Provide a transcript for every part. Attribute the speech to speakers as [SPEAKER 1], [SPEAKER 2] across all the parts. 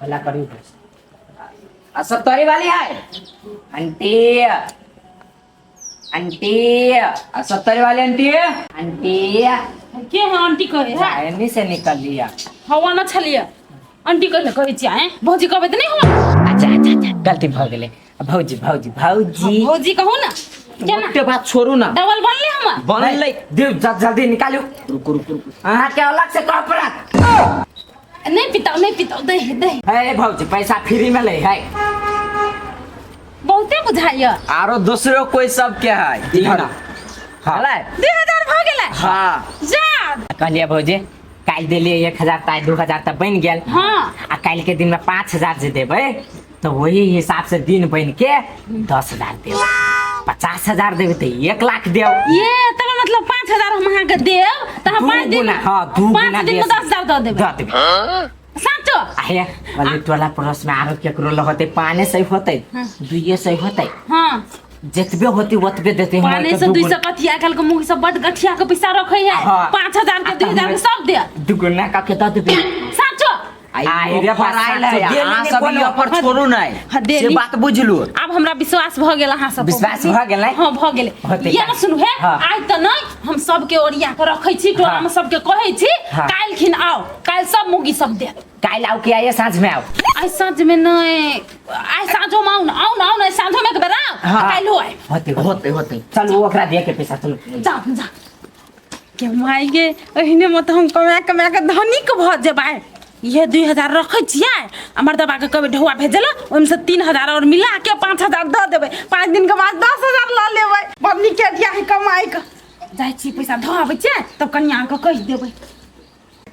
[SPEAKER 1] भला करी 70 वाली है आंटी आंटी 70 वाली आंटी आंटी
[SPEAKER 2] के है आंटी कहे है
[SPEAKER 1] चायनी से निकल लिया
[SPEAKER 2] हवा न छलिए आंटी कहे कहे छी हैं भौजी कहबे त नहीं हो
[SPEAKER 1] अच्छा अच्छा अच्छा गलती भ गेले भौजी भौजी भौजी
[SPEAKER 2] भौजी कहू ना क्या ना
[SPEAKER 1] मोटे बात छोड़ू ना
[SPEAKER 2] डबल बनले हम
[SPEAKER 1] बनले दे जल्दी निकालो रुको रुको रुको हां के अलग से कपड़ा
[SPEAKER 2] नहीं पिता दे दे
[SPEAKER 1] है भौजी पैसा फ्री में ले है
[SPEAKER 2] बहुते बुझाइय
[SPEAKER 1] आरो दूसरो कोई सब क्या है दीना हां
[SPEAKER 2] 2000 भ गेलै
[SPEAKER 1] हां
[SPEAKER 2] जा
[SPEAKER 1] कहलिए भौजी काल देलिए 1000 ता 2000 तक बन गेल
[SPEAKER 2] हां
[SPEAKER 1] आ काल के दिन में 5000 जे देबै तो वही हिसाब से दिन बन के 10000 देब 50000 देबै तो 1 लाख देब
[SPEAKER 2] ये तब मतलब 5000 हम अहाँ के देब त हम 5 दिन
[SPEAKER 1] हां 2 गुना
[SPEAKER 2] दिन में 10000 दे देबै
[SPEAKER 1] दे देबै
[SPEAKER 2] साचो
[SPEAKER 1] आया वाली टोला पड़ोस में आरो केकरो लगते पाने सही होतै दुइये सही होतै
[SPEAKER 2] हां
[SPEAKER 1] जितबे होती ओतबे देते हम
[SPEAKER 2] पाने से 200 कथिया कल के मुंह सब बड गठिया के पैसा रखै है 5000 के 2000 के सब दे
[SPEAKER 1] दुगुना का के दे देबे
[SPEAKER 2] साचो
[SPEAKER 1] आई रे फराइल है आ सब ऑफर छोड़ू नहीं से बात बुझलू
[SPEAKER 2] अब हमरा विश्वास भ गेल अहाँ सब
[SPEAKER 1] विश्वास भ गेलै
[SPEAKER 2] हां भ गेलै ये न सुनु है आज त नहीं हम सब के ओरिया के रखै छी टोला में सब के कहै छी काल खिन आओ काल सब मुगी सब दे
[SPEAKER 1] काल आओ के आए साँझ में आओ
[SPEAKER 2] आई साँझ में नहीं आई साँझो में आओ ना साँझो में के बेरा काल हो आए
[SPEAKER 1] होते चलो ओकरा दे के पैसा चलो
[SPEAKER 2] जा जा के माई गे एहने मत हम कमा के धनिक भ जेबै ये 2000 रखै छियै हमर दबा के कबे ढौआ भेजल ओइम से 3000 और मिला के 5000 द देबै 5 दिन के बाद 10000 ल लेबै बदली के दिया है कमाई के जाय छी पैसा ध आबै छै तब कन्या के कह देबै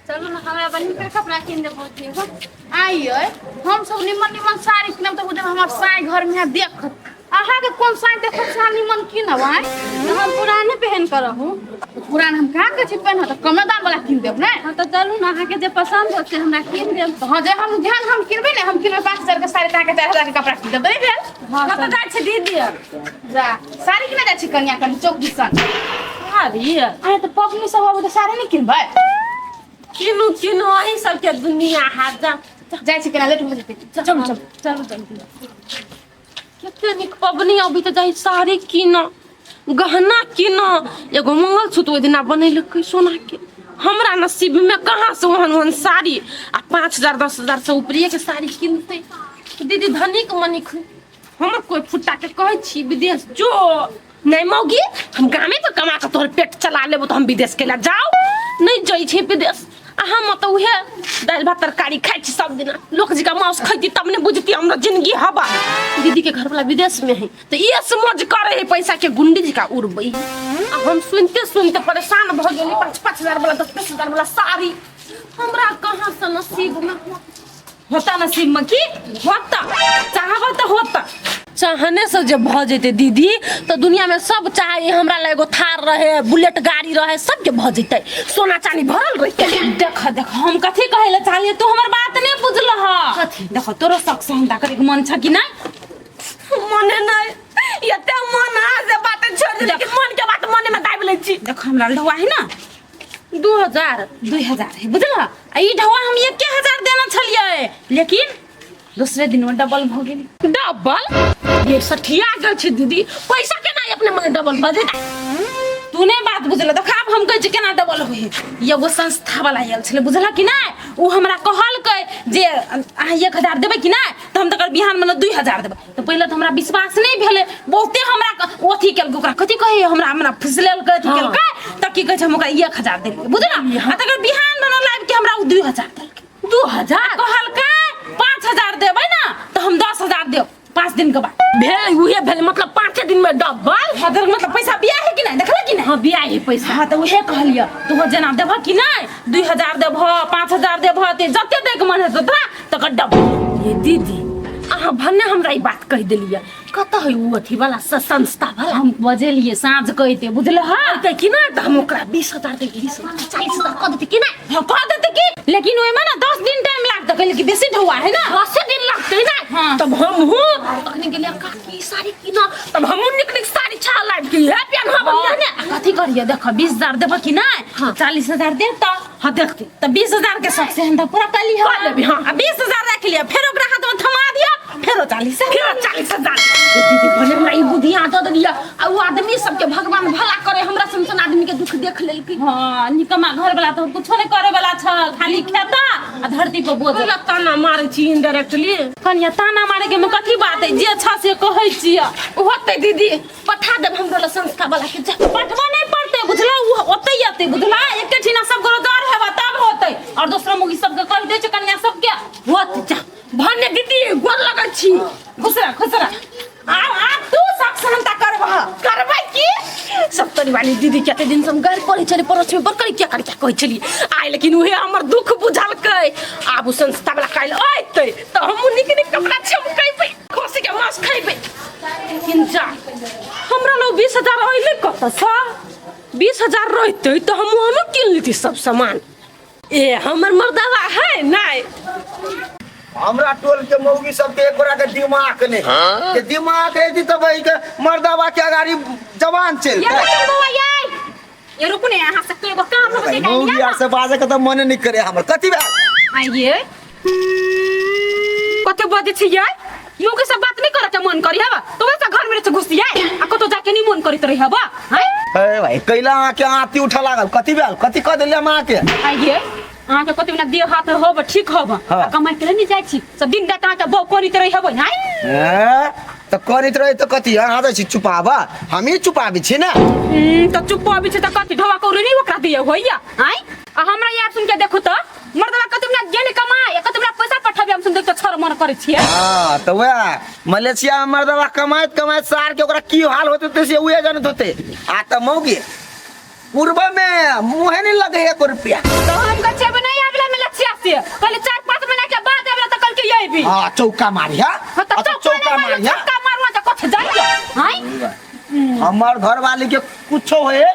[SPEAKER 3] चलू ना हमरा बनी पे कपड़ा किन देबो ठीक आइए हम सब निमन साड़ी किनब त बुझब हमर साई घर में देख आहा के कौन साई देखब साड़ी निमन किनब आइ हम पुराने पहन कर रहू पुरान हम का के छी पहन त कम दाम वाला किन देब ना हां त चलू ना आहा के जे पसंद होते हमरा किन देब हां जे हम ध्यान हम किनबे ना हम किनबे 5000 के साड़ी ताके 4000 के कपड़ा किन देब नहीं भेल हां त जाय छी दीदी जा साड़ी किने जाय छी कन्या कन चौक दिसन साड़ी आ त पकनी सब अब त साड़ी नहीं किनबै
[SPEAKER 2] किनु अही सब के दुनिया हाथ जा
[SPEAKER 3] जाय छी केना लेट हो जेतै
[SPEAKER 2] चलू कितने निक पबनी अभी तो जाई साड़ी किन गहना किन एगो मंगलसूत्र ओइ दिना बनैलकै सोना के हमरा नसीब में कहां से ओहन साड़ी आ 5000 10000 से ऊपरिए के साड़ी किनते दीदी धनिक मनिक हम कोई फुट्टा के कहै छी विदेश जो नहीं मौगी हम गामे पे कमा के तोहर पेट चला लेबो तो हम विदेश के ला जाओ नहीं जाई छी विदेश अहाँ मत उहे दाल भात तरकारी खाइ छी सब दिन लोक जी का मांस खैती तब ने बुझती हमरा जिंदगी हवा दीदी के घर वाला विदेश में है तो ये समझ करे है पैसा के गुंडी जी का उड़बई अब हम सुनते परेशान भ गेली 5-5000 वाला 10-10000 वाला साड़ी हमरा कहां से नसीब में होता नसीब में की होता चाहबो तो होता चाहने से जब भ जेते दीदी तो दुनिया में सब चाहे हमरा ले एगो थार रहे बुलेट गाड़ी रहे सब के भ जेते सोना चांदी भरल रहते देख हम कथि कहे ले चाहलिए तू हमर बात नहीं बुझल ह कथि देख तोरो शक से हमरा करे के मन छ कि नहीं मने नहीं एते मन आ से बात छोड़ दे कि मन के बात मने में दाबि ले छी देख हमरा ढवा है ना 2000 है बुझल आ ई ढवा हम 1000 देना छलिए लेकिन दूसरे दिन में डबल भ गेली डबल ये सठिया गेल छै दीदी पैसा केना अपने मन डबल भ जेता तूने बात बुझल देख अब हम कहै छी केना डबल होय एगो संस्था वाला आयल छले बुझला कि नहीं उ हमरा कहलकै जे अहाँ 1000 देबै कि नहीं त हम तकर बिहान में 2000 देबै तो पहिले त हमरा विश्वास नहीं भेले बहुते हमरा ओथी केल ओकरा कथि कहे हमरा फुसलेल कथि केल त की कहै छै हम ओकरा 1000 देलिए बुझला आ तकर बिहान में लाइव के हमरा 2000 देलकै 2000 कहलकै 5000 देबै ना तो हम 10000 देब 5 दिन के बाद भेल उहे भेल मतलब 5 दिन में डबल हदर मतलब पैसा बिया है कि नहीं देखला कि नहीं हां बिया है पैसा हां तो उहे कहलिए तू जना देबा कि नहीं 2000 देबो 5000 देबो ते जते दे के मन है तो डबल ये दीदी अहाँ भन्ने हमरा ई बात कह देलिए कत है उ अथी वाला संस्था वाला हम बजेलिए साँझ कहते बुझले ह त कि ना त हम ओकरा 20000 दे 20000 40000 क देते कि नहीं हां क देते कि लेकिन ओय में ना 10 दिन टाइम लागत कहले कि बेसी ढौआ है ना 10 दिन लगते ना तब हम हूं अखनी गेलिए का की साड़ी किना तब हम निक साड़ी छा लाइब की है पेन हम ने कथि कथी करिए देखो 20,000 देबो कि नहीं हाँ 40,000 दे तो हाँ देखते तो 20,000 के शौक से हम तो पूरा कर ली हाँ 20,000 रख लिया फिर ओकरा हाथ में थमा दिया फिर 40,000 दीदी बने हमरा ई बुद्धि आदत दिया आ वो आदमी सबके भगवान भला करे हमरा संसन आदमी के दुख देख लेलकी हां निकमा घर वाला तो कुछ नहीं करे वाला छ खाली खेता आ धरती पर बोझ ताना मारे छी इनडायरेक्टली कनिया ताना मारे के में कथी बात है जे छ से कहै छी होते दीदी पठा देब हमरो संस्था वाला के पठवा नहीं पड़ते बुझला ओते आते बुझला एके ठिना सब रोजगार हेबा तब होते और दूसरा मुगी सबके कह दे छ कन्या सबके होत जा भने दीदी गोल लगै छी खुसरा आ तू साक्षरता करबै की सब तोरी वाली दीदी केते दिन से हम घर पर चले परोस में बरकरी क्या कहै छली आइ लेकिन उहे हमर दुख बुझलकै आब संस्था वाला काल आइते त हम निक कपड़ा चमकैबै खोसी के मांस खैबै लेकिन जा हमरा लो 20,000 आइले कत छ 20,000 रहते तो हम किन लेती सब सामान ए हमर मर्दावा है नहीं
[SPEAKER 4] हमरा टोल के मौगी सबके एक गोरा के दिमाग ने के दिमाग है तब के मर्दावा के गाड़ी जवान चल
[SPEAKER 2] ये रुको ने यहां से एगो काम हो जाएगा
[SPEAKER 4] मौगी से बाजे के त मन नहीं करे हमर कथि बा
[SPEAKER 2] आइए कते बजे छी यार यो के सब बात नहीं करत मन करी हबा तो वैसा घर में से घुस जाए आ कतो जाके नहीं मन करी रही हबा
[SPEAKER 4] ए भाई कैला के आती उठा लागल कथि बा कथि क देले मां के
[SPEAKER 2] आइए अहाँ के कते बिना देह हाथ होब ठीक होब कमाई करे नहीं जाय छी सब दिन रात के बौ करी रही हबो हाय
[SPEAKER 4] त करित रही त कथि यहाँ त चुपाबा हामी चुपाबी छी ना
[SPEAKER 2] त चुपाबी छी त कथि ढवा कौरी नहीं ओकरा दिए होइया हाय आ हमरा यार सुन के देखो त मर्दवा कते बिना जेने कमाए कते बिना पैसा पठाबे हम सुन देख त छर मन करे छी
[SPEAKER 4] हां त वे मलेशिया में मर्दवा कमाइत सार के ओकरा की हाल होते त से उहे जानत होते आ त मौगी पूर्व में मुहे नहीं लगे 1 रुपया
[SPEAKER 2] तो हम कच्चे में नहीं आवेला मलेशिया से कल 4-5 महीना के बाद आवेला त कल के यही भी
[SPEAKER 4] हां चौका मारिया चौका मारिया
[SPEAKER 2] चौका मारवा त कथ जाइयो हाय
[SPEAKER 4] हमर घर वाली के कुछो होए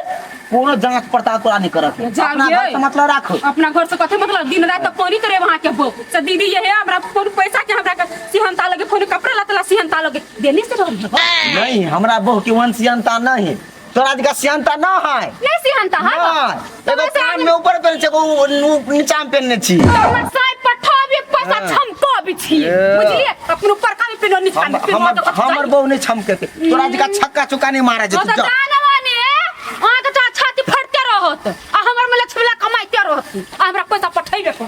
[SPEAKER 4] कोनो जांच पड़ताल तोरा नहीं करत अपना घर से मतलब राखो
[SPEAKER 2] अपना घर से कथे मतलब दिन रात पानी करे वहां के बो से दीदी ये है हमरा फोन पैसा के हमरा के सिहनता लगे फोन कपड़ा लतला सिहनता लगे देनी से
[SPEAKER 4] नहीं हमरा बहु के वन सिहनता नहीं तोरा दिका सिहनता ना है
[SPEAKER 2] नहीं सिहनता है
[SPEAKER 4] एगो कान में ऊपर पहन छै नीचा में पहनने छी
[SPEAKER 2] हमर साई पठाबे पैसा छमको भी छी बुझलिए अपन ऊपर कान पे नीचा में
[SPEAKER 4] हमर बहु नहीं छमके तोरा दिका छक्का चुका नहीं मारा जे तू जा
[SPEAKER 2] अहाँ के छाती फटते रहत आ हमर में लक्ष्मी ला कमाइते रहत आ हमरा पैसा पठाइबे को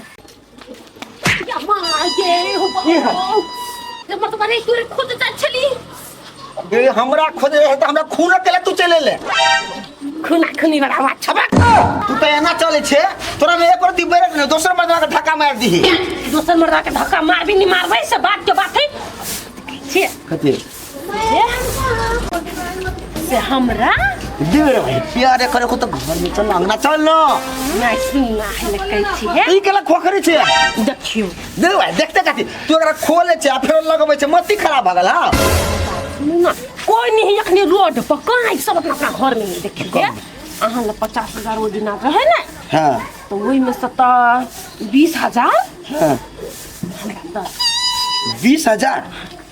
[SPEAKER 2] या मां ये हो जब मत मारे तू खुद चली
[SPEAKER 4] ये हमरा खोजे है त हमरा खून केले तू चले ले
[SPEAKER 2] खुना खुनी वाला आवाज छबा
[SPEAKER 4] तू त एना चले छे तोरा में एक रति बेरे ने दोसर मर्दा के धक्का मार दी
[SPEAKER 2] दोसर मर्दा के धक्का मार भी नहीं मारबै से बात के बात है छे
[SPEAKER 4] कते
[SPEAKER 2] से हमरा
[SPEAKER 4] दे रे भाई प्यार करे को तो घर में चल अंगना चल न
[SPEAKER 2] नहीं सुना है लकै छी
[SPEAKER 4] ई केला खोखरी छे
[SPEAKER 2] देखियो
[SPEAKER 4] दे भाई देखते कथि तू एकरा खोले छे आ फेर लगबै छे मती खराब भगल हा
[SPEAKER 2] ना कोई नहीं अखनी रोड पर कहां सब अपना घर में नहीं देखे अहाँ ल 50,000 वो दिन रहे ना
[SPEAKER 4] हां
[SPEAKER 2] तो वही में 20,000
[SPEAKER 4] हां 20,000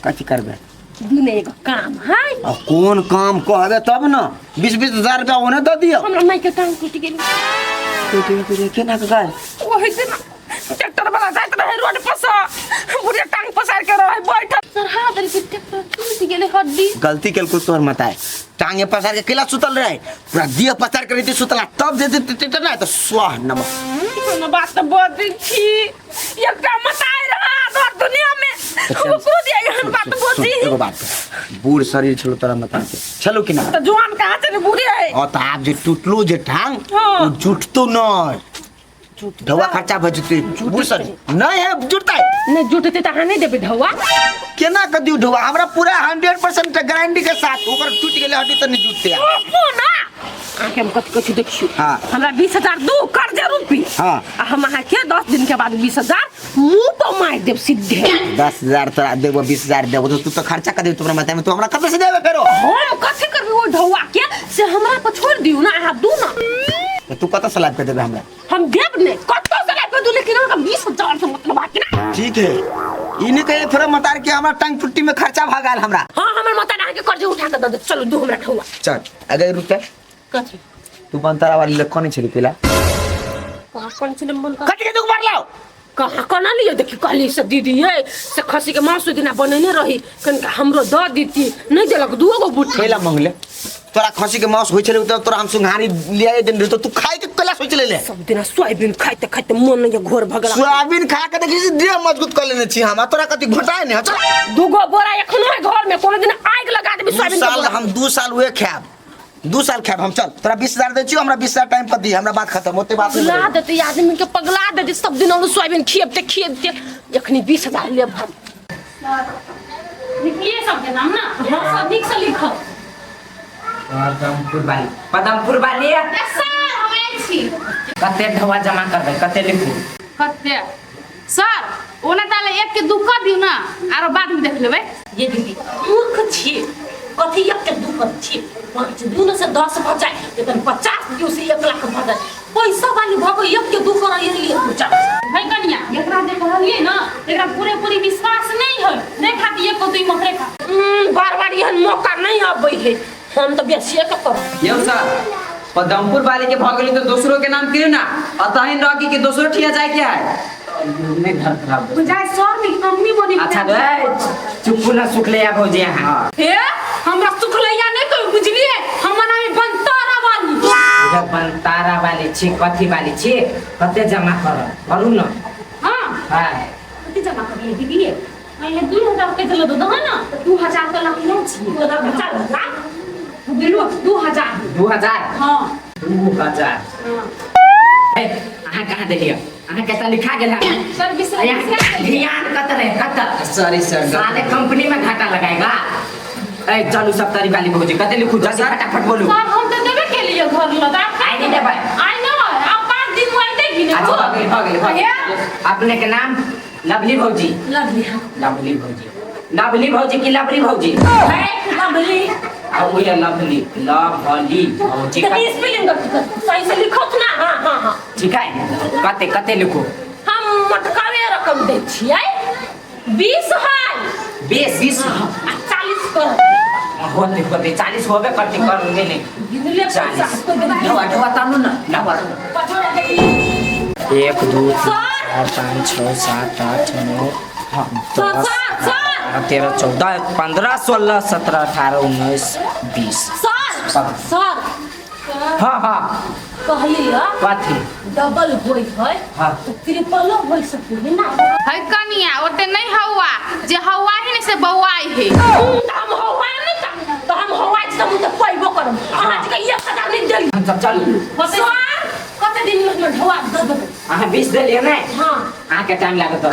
[SPEAKER 4] कथि करबे
[SPEAKER 2] दिन एगो काम है
[SPEAKER 4] अब कौन काम कहबे तब न 20,000 रुपया ओने द दियो
[SPEAKER 2] हमरा नहीं के टांग टूट गेल
[SPEAKER 4] तो केना के गाय
[SPEAKER 2] ओही दिन ट्रैक्टर वाला जात रहे रोड पर से पूरे टांग पसार के रहे बैठा सरहा दल के ट्रैक्टर टूट गेले हड्डी
[SPEAKER 4] गलती केल को तोर मताए टांगे पसार के केला सुतल रहे पूरा दिया पसार कर रही सुतला तब जे ट्रैक्टर ना तो स्वाह नमः
[SPEAKER 2] न बात बोल छी ये का मताए रहा दो दुनिया में वो खुद ये बात बोलती
[SPEAKER 4] एगो बात बूढ़ शरीर छलो तोरा मता के चलो कि ना
[SPEAKER 2] तो जवान कहां से बूढ़े है
[SPEAKER 4] और त आप जे टूटलो जे टांग वो जुटतो न ढवा खर्चा बचते बूढ़ शरीर नहीं है जुटता है
[SPEAKER 2] नहीं जुटते त हां नहीं देबे ढवा
[SPEAKER 4] केना क दिउ ढवा हमरा पूरा 100% गारंटी के साथ ओकर टूट गेले हड्डी त नहीं जुटते
[SPEAKER 2] ओ ना आके हम कथि देखियो
[SPEAKER 4] हां
[SPEAKER 2] हमरा 20,000 दो कर्ज रुपी
[SPEAKER 4] हां
[SPEAKER 2] हम आके के 10 दिन के बाद 20,000 मुंह पर मार देब सीधे
[SPEAKER 4] 10,000 तोरा देबो 20,000 देबो तो तू तो खर्चा कर दे तोरा माथा में तो हमरा कते से देबे फेरो
[SPEAKER 2] हम कथि करबे वो ढवा के से हमरा पर छोड़ दियो ना आ दू ना
[SPEAKER 4] तो तू कत सलाह कर देबे हमरा
[SPEAKER 2] हम देब ने कतो से लाग दू लेकिन हम 20,000 से मतलब बाकी ना
[SPEAKER 4] ठीक है इने कहे थोड़ा मतार के हमरा टांग टुट्टी में खर्चा भागाल हमरा
[SPEAKER 2] हां हमर माता ना के कर्ज उठा के दे चलो दू हमरा ठौआ
[SPEAKER 4] चल अगर रुपए
[SPEAKER 2] कथि
[SPEAKER 4] तू बनतारा वाली लोग कौन छली पिला
[SPEAKER 2] कौन से मन का
[SPEAKER 4] कट के तू मार लाओ
[SPEAKER 2] कहाँ कना लियो देखी कहली से दीदी ये से खसी के मांस दिना बनेने रही कनका हमरो द दीती नहीं देलक दुगो बुट
[SPEAKER 4] कैला मंगले तोरा खसी के मांस होई छले त तोरा हम सुंघारी लिया दिन तो तू खाई के कैला सोच ले
[SPEAKER 2] सब दिन सोयाबीन खाते खाते मन नहीं घोर भगला
[SPEAKER 4] सोयाबीन खा के देखी देह मजबूत कर लेने छी हम तोरा कति घटाए ने अच्छा
[SPEAKER 2] दुगो बोरा एखनो है घर में कोनो दिन आग लगा देबी
[SPEAKER 4] 2
[SPEAKER 2] सोयाबीन के
[SPEAKER 4] साल
[SPEAKER 2] बोरा।
[SPEAKER 4] हम 2 साल हुए खाब 2 साल खाब हम चल तोरा 20,000 दे छी हमरा 20,000 टाइम पर दी हमरा बात खत्म होते बात
[SPEAKER 2] पगला देते आदमी के पगला देते सब दिन हम सोयाबीन खिएबते एखनी 20,000 लेब हम
[SPEAKER 3] लिखिए सबके नाम ना सब ठीक से लिखो
[SPEAKER 1] पदमपुर वाली
[SPEAKER 3] यस सर हम आइल छी
[SPEAKER 1] कते ढवा जमा करबै कते लिखू
[SPEAKER 3] कते सर ओना ताले एक के दुख दिउ ना आरो बाद में देख लेबै
[SPEAKER 2] ये दीदी मूर्ख छी कथी एक के दुख छी 5 दिन से 10 बजाय लेकिन 50 दिन से 1 लाख बजाय पैसा वाली भगो एक के दुख रही लिए पूछा
[SPEAKER 3] भाई कन्या एकरा जे कहलिए ना एकरा पूरी विश्वास नहीं है नहीं खाती एक को दुई मकरे खा
[SPEAKER 2] बार बार यहन मौका नहीं आबै है हम तो बेसिए के कर
[SPEAKER 5] यो सर पदमपुर वाले के भगली तो दूसरों के नाम क्यों ना अतहिन रखी कि दूसरों ठिया जाए क्या है
[SPEAKER 1] नहीं घर खराब
[SPEAKER 3] बुझाय सर में कंपनी बनी
[SPEAKER 1] अच्छा रे चुप ना सुखले या भौजी हां
[SPEAKER 3] हे हमरा सुखलैया नहीं कोई बुझलिए हमर नाम बनतारा वाली
[SPEAKER 1] उधर बनतारा वाली छी कथी वाली छी कते जमा कर करू न
[SPEAKER 3] हां
[SPEAKER 1] हां
[SPEAKER 3] कते जमा करिए दीदी पहले 2000 के दिलो दो ना 2000 का लाख ले छी 2000 ना दिलो 2000
[SPEAKER 1] 2000
[SPEAKER 3] हां
[SPEAKER 1] 2000 ए अहाँ कहाँ देलियो अहाँ केता लिखा गेल है
[SPEAKER 3] सर
[SPEAKER 1] ध्यान कत रहे कत
[SPEAKER 5] सॉरी सर
[SPEAKER 1] साले कंपनी में घाटा लगाएगा ए चलू सब तारी वाली भौजी कते लिखू जल्दी फटाफट बोलू
[SPEAKER 3] सर हम तो देबे के लिए घर लगा
[SPEAKER 1] आई नहीं देबै
[SPEAKER 3] आई नो अब 5 दिन में देगी ना
[SPEAKER 1] अच्छा भागले अपने के नाम लवली भौजी
[SPEAKER 3] लवली
[SPEAKER 1] लवली भौजी की लवली भौजी
[SPEAKER 2] लवली
[SPEAKER 1] अब ये लवली भौजी का
[SPEAKER 2] किस स्पेलिंग सही से लिखो ना हां हां
[SPEAKER 1] ठीक है कते कते लिखू
[SPEAKER 2] हम मटकावे रकम दे छियै 20 है
[SPEAKER 1] 20
[SPEAKER 2] 40 कर
[SPEAKER 1] होते 40 होबे करते कर देने
[SPEAKER 2] गिनले
[SPEAKER 1] 40
[SPEAKER 5] ढवा ढवा तानू ना ढवा
[SPEAKER 1] 1 2 3 4 5 6 7 8 9 10 13 14 15 16 17 18 19 20
[SPEAKER 2] सर
[SPEAKER 1] हाँ हाँ
[SPEAKER 2] कहली
[SPEAKER 1] कथी
[SPEAKER 2] डबल होई है
[SPEAKER 1] हाँ।
[SPEAKER 2] तो ट्रिपल होई सके ना
[SPEAKER 3] है कनिया ओते नहीं हवा जे हवा ही नहीं से बौआई है
[SPEAKER 2] हम हवाई नहीं तो हम हवाई से मुझे पैबो करम आज के 1000 नहीं देली
[SPEAKER 1] हम सब चलू
[SPEAKER 2] सर कते दिन में ढवा दे दे
[SPEAKER 1] अहाँ 20 दे लिया नहीं
[SPEAKER 2] हां
[SPEAKER 1] अहाँ के टाइम लागत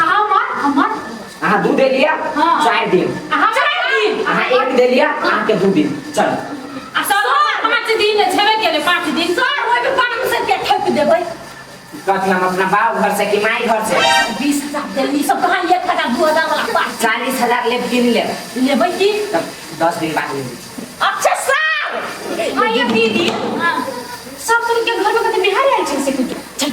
[SPEAKER 3] हमर
[SPEAKER 1] अहाँ 2 दे लिया
[SPEAKER 3] हाँ।
[SPEAKER 1] 4 दिन
[SPEAKER 3] हम दिन
[SPEAKER 1] अहाँ 1 दे लिया अहाँ के 2 दिन चलो
[SPEAKER 3] सर 5 दिन छेबे केले 5 दिन
[SPEAKER 2] सर वो भी पान से के ठक देबै
[SPEAKER 1] कथी हम अपना बाप घर से कि माई घर से
[SPEAKER 2] 20000 देली सब कहां 1000 2000 वाला पास
[SPEAKER 1] 40,000 ले किन ले
[SPEAKER 2] लेबै की
[SPEAKER 1] तब 10 दिन बाद ले
[SPEAKER 2] अच्छा सर हां ये दीदी सब तुम के घर में कते बिहार आइल छै से कुछ चल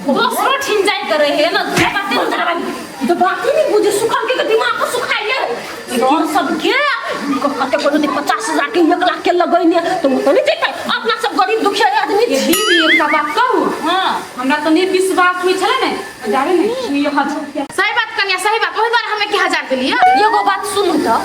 [SPEAKER 3] दूसरो ठिन जाय करे है ना
[SPEAKER 2] बातें तो बात ही नहीं बुझे सुखल के दिमाग को सुखाइले और सब के कते को 50,000 के 1 लाख के लगैने तो वो तो नहीं देते अपना सब गरीब दुखिया आदमी
[SPEAKER 3] ये दीदी एकटा बात कहू हां हमरा तो नहीं विश्वास हुई छले ने जाने नहीं ये हाथ सही बात कन्या सही बात ओही बार हमें 1000 देलिए
[SPEAKER 2] एगो बात सुनू तो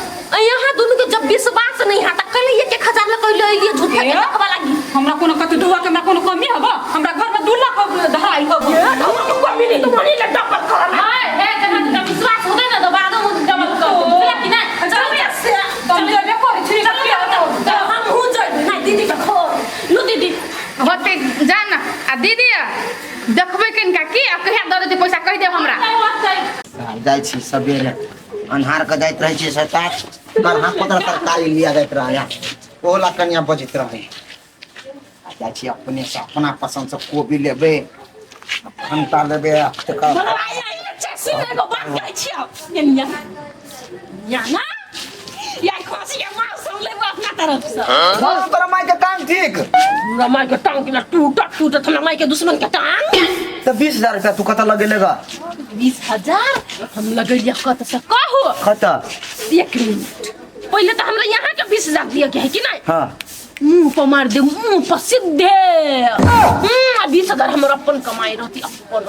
[SPEAKER 2] यहाँ दोनों के जब विश्वास नहीं हटा कल 1,000 लग ले ये झूठ के रखवा लागी
[SPEAKER 3] हमरा कोनो कते दुआ के हमरा कोनो कमी हबो हमरा घर में 2 लाख धराई हबो
[SPEAKER 2] हमको कमी नहीं तो मनी ले डबल कर
[SPEAKER 3] हाय हे जब विश्वास होते ना तो बाद में डबल कर कि ना चल से तुम जब करे छी
[SPEAKER 2] हम हो जाए ना दीदी का खोर लो दीदी
[SPEAKER 3] होते जान आ दीदी देखबे किनका की आ कहिया द देते पैसा कह देब हमरा
[SPEAKER 4] जाय छी सबेरे अन्हार के जाइत रहे छी सरकार कहाँ पत्र तरकारी लिया जाइत रहे ओला कनिया बजित रहे जाय छी अपने से अपना पसंद से कोबी लेबे भंटा लेबे तकर
[SPEAKER 2] को बात कहै छियै या ना या खोसी के मार सब ले अपना तरफ से
[SPEAKER 4] बोल तोरा माई के काम ठीक
[SPEAKER 2] रमाई के टांग के टूटा रमाई के दुश्मन के टांग
[SPEAKER 4] तो 20,000 रुपया तू कत लगेलेगा
[SPEAKER 2] 20,000 हम लगैया कत से कहू
[SPEAKER 4] खत
[SPEAKER 2] 1 मिनट पहले तो हमरा यहाँ के 20,000 दिया के है कि नहीं
[SPEAKER 4] हाँ
[SPEAKER 2] मुंह पर मार दे, मुंह पर सीधे 20,000 हमर अपन कमाई रहती अपन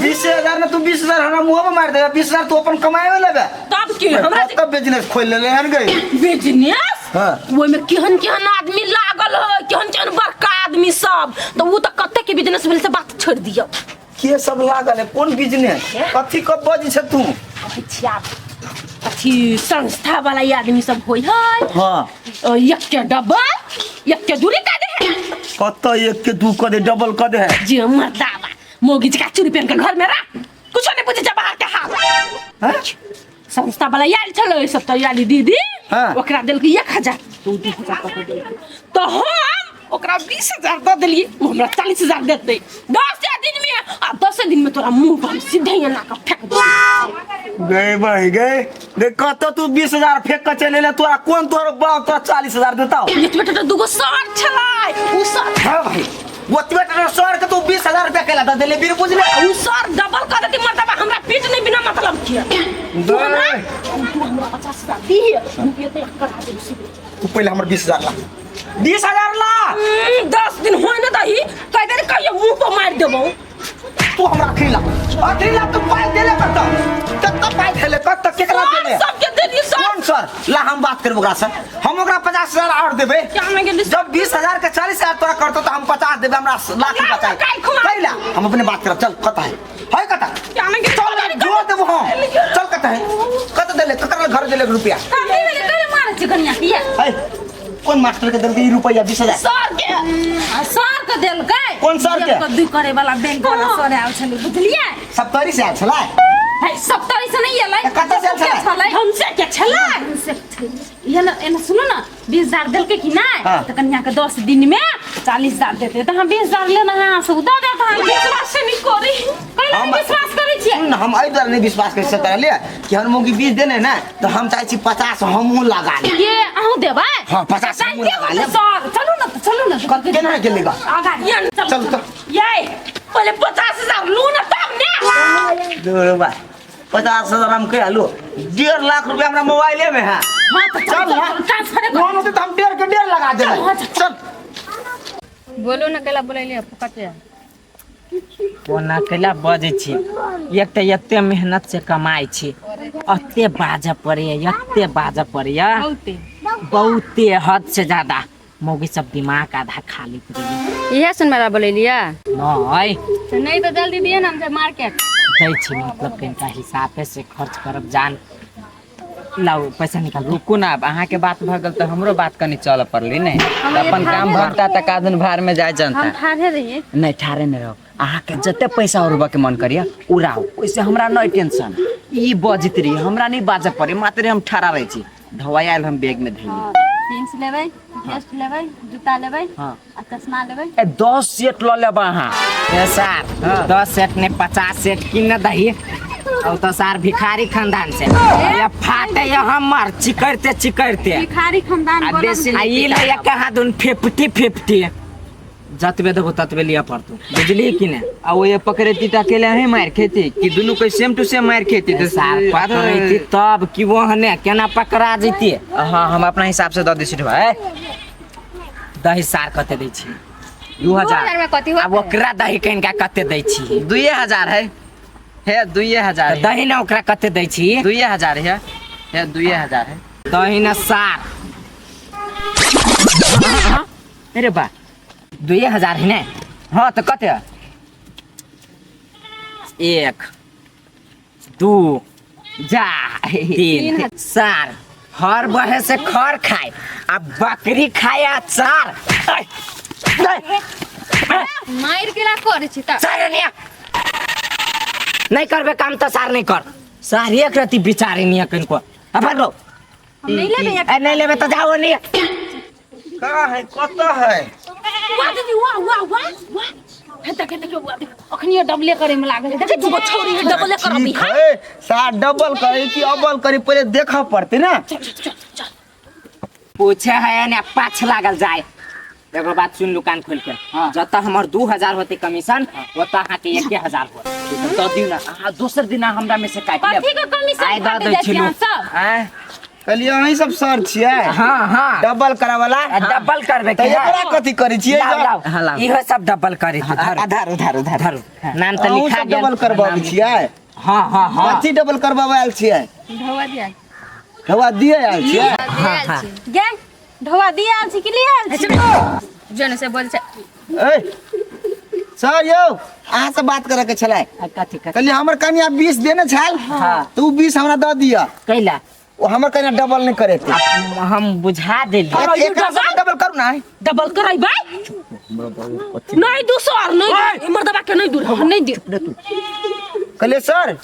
[SPEAKER 4] 20,000 ना तू 20,000 हमरा मुंह में मार दे 20,000 तू अपन कमाए में लेबे
[SPEAKER 2] तब की हमरा
[SPEAKER 4] तब बिजनेस खोल ले हन गई
[SPEAKER 2] बिजनेस
[SPEAKER 4] हाँ।
[SPEAKER 2] वो में केहन केहन आदमी लागल है, केहन केहन बड़का आदमी सब, तो वो तो कते के बिजनेस भेल से बात छोड़ दियो।
[SPEAKER 4] के सब लागल है कौन बिजनेस कथी कब बजी छ तू
[SPEAKER 2] कहै छी आप अथी संस्था वाला ये आदमी सब होय है।
[SPEAKER 4] हां
[SPEAKER 2] एक के डबल एक के दूरी का दे
[SPEAKER 4] कत एक के दू क दे डबल क दे
[SPEAKER 2] जी मर्दावा मोगी का चूड़ी पहन के घर में रख कुछ नहीं पूछे जा बाहर के हाथ
[SPEAKER 4] हैं
[SPEAKER 2] संस्था वाला यार चलो सब तो याली दीदी
[SPEAKER 4] हाँ।
[SPEAKER 2] ओकरा देल के 1,000 तो 2,000 तक दे तो हम ओकरा 20,000 दे देलिए वो हमरा 40,000 देते 10 दिन में आ 10 दिन में तोरा मुंह पर सीधे ना का फेंक दे
[SPEAKER 4] गए भाई गए देख कत तू 20,000 फेंक के चले ले तोरा कौन तोर बाप तोरा 40,000 देता
[SPEAKER 2] ये बेटा तो दुगो सर छलाय उ सर
[SPEAKER 4] हां भाई वो बेटा सर के तू 20,000 रुपया केला द देले बिर बुझले
[SPEAKER 2] उ सर डबल कर देती मर्दबा हमरा पीट नहीं बिना मतलब किया तू हमरा 50,000 दी रुपया तो करा दे
[SPEAKER 4] तू पहले हमर 20,000 ला 20,000 ला
[SPEAKER 2] 10 दिन होय न दही कह दे कहियो मुंह पर मार देबो
[SPEAKER 4] तू हमरा खिला तू पाई देले कत पाई देले कत केकरा देले
[SPEAKER 2] सबके देली सर
[SPEAKER 4] कौन सर ला हम बात करब ओकरा से हम ओकरा 50,000 और देबे
[SPEAKER 2] क्या मैं गेली
[SPEAKER 4] जब 20,000 के 40,000 तोरा करतो तो हम 50 देबे हमरा लाख रुपया चाहिए कैला हम अपने बात करब चल कत है कत
[SPEAKER 2] क्या मैं गेली
[SPEAKER 4] चल जो देबो हम चल कत देले ककर घर देले रुपया
[SPEAKER 2] काहे में करे मारे चिकनिया किया
[SPEAKER 4] है कौन मास्टर के देल रुपया 20,000
[SPEAKER 2] सर के देल के
[SPEAKER 4] कौन सर के?
[SPEAKER 2] दू करे वाला बैंक वाला सर आल छले बुझलिए
[SPEAKER 4] 70 से आयल छला
[SPEAKER 2] है 70 से नहीं एलै
[SPEAKER 4] कतऽ से आयल छलै?
[SPEAKER 2] हमसे के छलै ये ना एना सुनो ना 20,000 देल के कि ना
[SPEAKER 4] हाँ।
[SPEAKER 2] तो कन्या के 10 दिन में 40,000 देते तो हम 20,000 लेना है सौदा देता हम विश्वास से नहीं करी कहले
[SPEAKER 4] हम-
[SPEAKER 2] विश्वास करै छियै
[SPEAKER 4] सुन हम एहि द्वारा नहीं विश्वास कर सकता ले कि हम मोगी 20 देने ना तो हम चाहे छी 50 हमहू लगा ले
[SPEAKER 2] ये आहू देबै
[SPEAKER 4] हाँ, 50 हमहूँ लगा लेब।
[SPEAKER 2] सर चलू ना
[SPEAKER 4] केना गेलेगा
[SPEAKER 2] आगा ये
[SPEAKER 4] चल तो
[SPEAKER 2] ये पहले 50,000 लू ना तब ने
[SPEAKER 4] दो भाई 50,000 हम कह लो 1.5 लाख रुपया हमरा मोबाइले में है
[SPEAKER 2] हां तो
[SPEAKER 4] चल ना
[SPEAKER 2] ट्रांसफर
[SPEAKER 4] लोन होते तो हम 1.5 के 1.5 लगा देबै चल
[SPEAKER 3] बोलो ना केला बोलैले फकटे
[SPEAKER 1] कोना कैला बजै छी एक तऽ एते मेहनत से कमाई छी एते बाजऽ पड़ैया एते बाजऽ पड़ैया
[SPEAKER 3] बहुते
[SPEAKER 1] बहुते हद से ज्यादा मौगी सब दिमाग आधा खाली पड़ैया
[SPEAKER 3] इहे सुन मेरा बोलैलिया
[SPEAKER 1] नहीं
[SPEAKER 3] तो नहीं तो जल्दी दिए ना हमसे मार्केट
[SPEAKER 1] दै छी मतलब कनिका हिसाबे से खर्च करब जान लाओ पैसा निकाल
[SPEAKER 5] रुकू ना अब अहाँ के बात भ गल तो हमरो बात कनी चल पड़ली नहीं
[SPEAKER 3] हम ये
[SPEAKER 5] अपन काम
[SPEAKER 3] ठाढ़े
[SPEAKER 5] भरता तक आदन भार में जाए जनता
[SPEAKER 3] हम ठाढ़े रहिए
[SPEAKER 5] नहीं ठारे नहीं रहो अहाँ के जते पैसा उड़बा के मन करिया उड़ाओ ओइसे हमरा नहीं टेंशन ई बजित रही हमरा नहीं बाजे पड़े मात्र हम ठहरा रही छी धवाई आयल हम बैग में धइली
[SPEAKER 3] जींस लेबै वेस्ट लेबै जूता लेबै
[SPEAKER 1] हाँ।
[SPEAKER 3] आ चश्मा लेबै
[SPEAKER 5] 10 सेट ल लेबा अहाँ
[SPEAKER 1] ए सार 10 सेट ने 50 सेट किन दही और तो सार भिखारी खानदान से ये फाटे ये हमर चिकरते
[SPEAKER 3] भिखारी खानदान
[SPEAKER 1] आ
[SPEAKER 3] बोलो
[SPEAKER 1] बेसी आ ई ले कहा दुन 50 जतबे देबो ततबे लिया पड़तो बुझली कि ने
[SPEAKER 5] आ वो ये पकड़ती त अकेले ही मार खेती कि दोनों कोई सेम टू सेम मार खेती तो
[SPEAKER 1] सार पकड़ैती तब कि वो हने केना पकड़ा जैती
[SPEAKER 5] हाँ हम अपना हिसाब से द दै छी भाई
[SPEAKER 1] दही सार कते दै छी
[SPEAKER 5] 2000
[SPEAKER 3] में कथी
[SPEAKER 1] अब ओकरा दही कनिका कते दै छी
[SPEAKER 5] 2000 है 2000 है
[SPEAKER 1] दही ना ओकरा कते दै छी
[SPEAKER 5] 2000 है 2000 है
[SPEAKER 1] दही ना सार अरे बा 2000 है ने
[SPEAKER 5] हाँ तो कते
[SPEAKER 1] 1 2 जा 3 सार हर बहे से खर खाए अब बकरी खाए अचार
[SPEAKER 3] मार केला करे छी त
[SPEAKER 1] सार नहीं करबे काम तो सार नहीं कर सार एक रति बिचारी नहीं कनको अब लो
[SPEAKER 3] हम नहीं लेबै
[SPEAKER 1] नहीं लेबे तो जाओ नहीं
[SPEAKER 4] कहाँ है कत है
[SPEAKER 2] वाह दीदी वाह हेता के वाह अखनी डबले करे में लागल देखे दुगो छौरी है डबले करबी हां
[SPEAKER 4] है सार डबल करे कि अबल करे पहले देखा पड़ते ना
[SPEAKER 2] चल
[SPEAKER 1] पूछे है ने पाछ लागल जाए एगो बात सुन लू कान खोल के जत हमर 2000 होते कमीशन ओत अहाँ के 1000 हो तो दिउ ना अहाँ दोसर दिन हमरा में से काट लेब
[SPEAKER 3] कथी के कमीशन
[SPEAKER 1] आइ द
[SPEAKER 3] काटि
[SPEAKER 1] दै
[SPEAKER 3] दै छी
[SPEAKER 1] छिलू
[SPEAKER 3] अहाँ सब?
[SPEAKER 1] आय
[SPEAKER 4] कहलिए अहीं सब सर छियै
[SPEAKER 1] हाँ हाँ
[SPEAKER 4] डबल करा वाला
[SPEAKER 1] डबल करबे
[SPEAKER 4] त एकरा कथी करै छियै
[SPEAKER 5] हाँ, लाओ।
[SPEAKER 1] इहो सब डबल करे थे धर
[SPEAKER 5] आधार उधार उधार
[SPEAKER 1] धर नाम तो
[SPEAKER 4] अहूँ
[SPEAKER 1] लिखा
[SPEAKER 4] सब
[SPEAKER 1] गेल
[SPEAKER 4] डबल करबाबै छियै
[SPEAKER 1] हाँ हाँ हाँ
[SPEAKER 4] कथी डबल करबाबै आयल छियै
[SPEAKER 3] ढवा दिया
[SPEAKER 4] हवा दिए आयल छियै
[SPEAKER 1] हाँ।
[SPEAKER 3] गे ढवा दिया आल छी कि लिए आल छी जने से बोल छै
[SPEAKER 4] ए सर यौ अहाँ से बात करे के छलै
[SPEAKER 1] कथी कथी
[SPEAKER 4] कहलिए हमर कनिया 20 देने छल
[SPEAKER 1] हाँ।
[SPEAKER 4] तू 20 हमरा दऽ दिया
[SPEAKER 1] कैला
[SPEAKER 4] ओ हमर कनिया डबल नहीं करे थे
[SPEAKER 1] हम बुझा देली
[SPEAKER 4] एक डबल करू ना
[SPEAKER 2] डबल कराइबै नहीं दूसर नहीं इमर दबा के नहीं दूर नहीं दे
[SPEAKER 4] कहलिए सर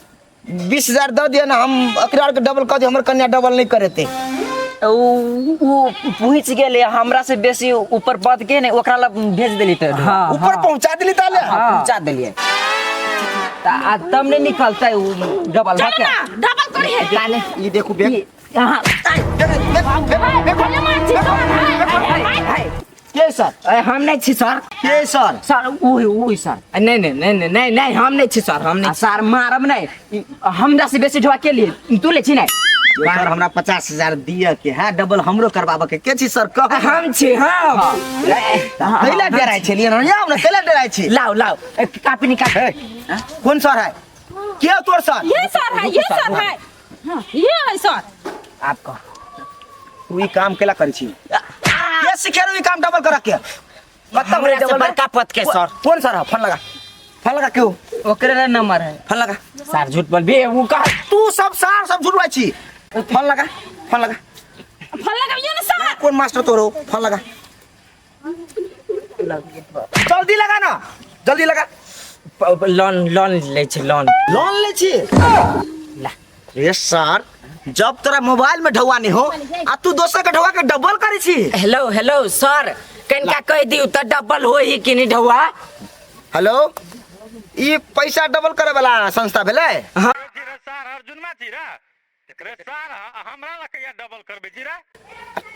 [SPEAKER 4] 20,000 दऽ दिया ना हम एकरा के डबल कह दे हमर कन्या डबल नहीं करे थे
[SPEAKER 5] ऊ पहुँच गेले हमरा से बेसी ऊपर पद के ने ओकरा ला भेज देली त
[SPEAKER 1] हाँ
[SPEAKER 4] ऊपर पहुंचा दिली ताले
[SPEAKER 5] पहुंचा देलिए तब नहीं निकलता ऊ डबल
[SPEAKER 2] चल ना डबल करी है
[SPEAKER 1] लाने
[SPEAKER 4] ये देखो बैग
[SPEAKER 1] हाँ
[SPEAKER 4] के सर
[SPEAKER 1] हम नहीं छी सर
[SPEAKER 4] के सर
[SPEAKER 1] सर ओही सर नहीं नहीं नहीं नहीं नहीं नहीं हम नहीं छी सर हम नहीं
[SPEAKER 5] सर मारब नहीं हमरा से बेसी ढवा के लिए तू ले छी नहीं
[SPEAKER 4] सर हमरा 50,000 दिया के है डबल हमरो करबाबे के छी सर कह
[SPEAKER 1] हम छी हाँ
[SPEAKER 4] कैला डराय छलिए ना याव ना कैला डराय छी
[SPEAKER 1] लाओ लाओ कापी निकाल
[SPEAKER 4] कौन सर है के तोर सर
[SPEAKER 2] ये सर है ये सर है हाँ, ये है सर
[SPEAKER 1] आपको
[SPEAKER 4] तू ई काम केला करै छी ये सिखेरो ई काम डबल करा के बता
[SPEAKER 1] हमरे
[SPEAKER 4] हमरा
[SPEAKER 1] से बड़का पद के सर
[SPEAKER 4] कौन सर है फोन लगा क्यों
[SPEAKER 5] ओकरे नंबर है
[SPEAKER 4] फोन लगा
[SPEAKER 1] सर झूठ बोल बे वो कहा
[SPEAKER 4] तू सब सार सब झुरवाई छी फोन लगा
[SPEAKER 2] फल लगाइए ना सर
[SPEAKER 4] कौन मास्टर तोरो फोन लगा जल्दी लगा ना जल्दी लगा
[SPEAKER 1] लोन लोन ले छी लोन
[SPEAKER 4] लोन ले छी
[SPEAKER 1] ला
[SPEAKER 4] रे सर जब तोरा मोबाइल में ढौआ नहीं हो आ तू दोसर के ढौआ के डबल करी छी
[SPEAKER 1] हेलो हेलो सर कनका कह दियो त डबल होई कि नहीं ढौआ
[SPEAKER 4] हेलो ई पैसा डबल करे वाला संस्था भेलै
[SPEAKER 1] हाँ
[SPEAKER 6] सर अर्जुन मा जीरा एकरे सर हमरा ला कहिया डबल करबे जीरा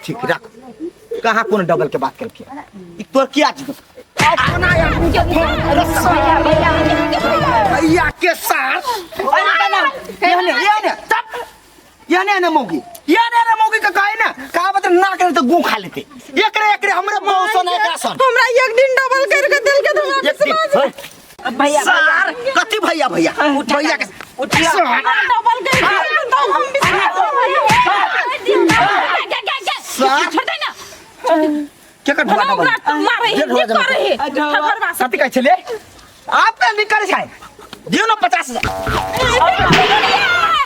[SPEAKER 4] ठीक रख कहाँ कौन डबल के बात करके ई तोर क्या छी भैया के साथ याने ने मौगी का काहे ना का बता ना करे तो गू खा लेते एकरे हमरे मौसन है का सन
[SPEAKER 2] हमरा एक दिन डबल करके दिल के धमा
[SPEAKER 4] एक दिन
[SPEAKER 1] भैया
[SPEAKER 4] सर कथी भैया भैया के
[SPEAKER 2] डबल करके तो हम छोड़ दे ना
[SPEAKER 4] के कर ढोला डबल
[SPEAKER 2] मारे
[SPEAKER 4] ये ढोला जमा
[SPEAKER 2] ठगर
[SPEAKER 4] साथी कह चले आप पे निकल जाए दियो ना 50,000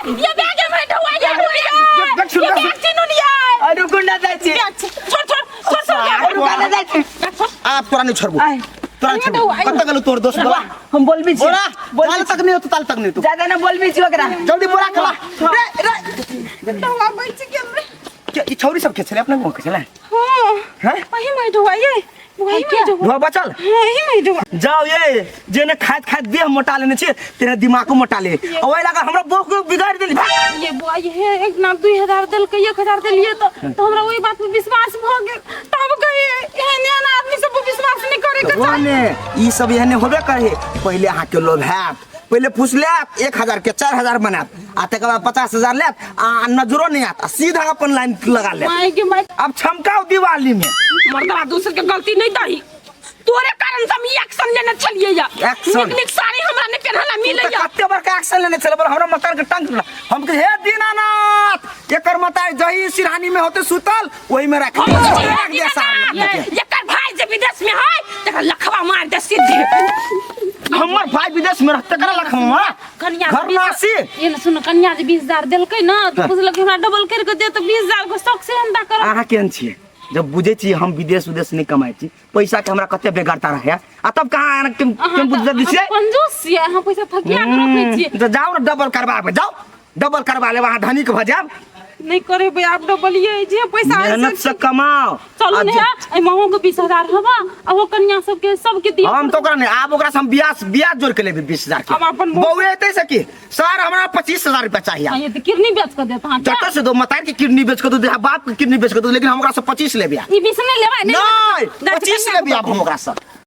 [SPEAKER 2] ये बैग में ढवा जा
[SPEAKER 4] बैग छुड़ा।
[SPEAKER 2] ये बैग तीनों लिया
[SPEAKER 5] अरे गुंडा जाय छी
[SPEAKER 2] छोड़
[SPEAKER 5] गुंडा जाय छी
[SPEAKER 4] आप तोरा नहीं छोड़बो तोरा नहीं छोड़बो कत गलो तोर दोस्त बोला
[SPEAKER 5] हम बोलबी छी
[SPEAKER 4] बोला ताल तक नहीं हो तो ताल तक नहीं तू
[SPEAKER 5] ज्यादा ना बोलबी छी ओकरा
[SPEAKER 4] जल्दी बोला खला
[SPEAKER 2] ढवा बैठ के हमरे
[SPEAKER 4] क्या ई छौरी सब के छले अपना गांव के छले
[SPEAKER 2] हां
[SPEAKER 4] हैं
[SPEAKER 2] वही में ढवा ये वही में ढवा
[SPEAKER 4] धुआ बचल
[SPEAKER 2] वही में ढवा
[SPEAKER 4] जाओ ये जेने खाद देह मोटा लेने छे तेरे दिमाग को मोटा ले ओए लगा हमरा बोह को बिगाड़ देली
[SPEAKER 2] ये बुआ ये एक ना 2000 दिल के 1000 दिलिए तो हमरा वही बात पे विश्वास भ गेल तब कहे एहने आदमी सब पे विश्वास नहीं करे के
[SPEAKER 4] ओने ई सब एहने होबे करे पहले अहाँ के लोभ है पहले पूछ ले 1,000 के 4,000 बनात आ तक बाद 50,000 लेत आ नजरो नहीं आता सीधा अपन लाइन लगा ले
[SPEAKER 2] माय के माय
[SPEAKER 4] अब छमकाओ दिवाली में
[SPEAKER 2] मर्दा दूसर के गलती नहीं दही तोरे कारण से हम एक्शन लेने चलिए या
[SPEAKER 4] Action?
[SPEAKER 2] निक साड़ी हमरा ने पहनला मिले या
[SPEAKER 4] कत्ते बड़का एक्शन लेने चले बोल हमरा मतार के टंग हम के हे दीनानाथ एकर मतार जही सिरहानी में होते सुतल वही में रख दिया सामने
[SPEAKER 2] ये कर भाई जे विदेश में है तक लखवा मार दे सीधे
[SPEAKER 4] हमर भाई विदेश में रहते करा लखमा
[SPEAKER 2] कन्या
[SPEAKER 4] घर नासी
[SPEAKER 2] ये न सुन कन्या जे 20,000 देलकै ना तो बुझल कि हमरा डबल करके दे तो 20,000 को शौक से अंदा कर
[SPEAKER 4] अहाँ केहन छियै जब बुझे छी हम विदेश नहीं कमाई छी पैसा के हमरा कते बेगारता रहे आ तब कहाँ टेम्पू दे दी छियै
[SPEAKER 2] कंजूस छियै अहाँ पैसा फकिया के रखै छियै
[SPEAKER 4] तो जाओ ना डबल करबाबे जाओ डबल करवा ले वहाँ धनिक भ जाब
[SPEAKER 2] नहीं करे बे आप डबल ये जे पैसा
[SPEAKER 4] मेहनत से कमाओ
[SPEAKER 2] चलो ने ए महंग के 20,000 हवा अब वो कन्या सबके दिया
[SPEAKER 4] हम तो ओकरा नहीं आब ओकरा से हम ब्याज जोड़ के लेबे 20,000
[SPEAKER 2] अब
[SPEAKER 4] के
[SPEAKER 2] अपन
[SPEAKER 4] बउए एते से की सर हमरा 25,000 रुपया चाहिए
[SPEAKER 2] ये तो किडनी बेच कर देता हां
[SPEAKER 4] जत से दो मतार की किडनी बेच के दो बाप की किडनी बेच के दो लेकिन हम ओकरा से 25 लेबे
[SPEAKER 2] ई 20 नहीं लेबा
[SPEAKER 4] नहीं 25 लेबे आप हम ओकरा से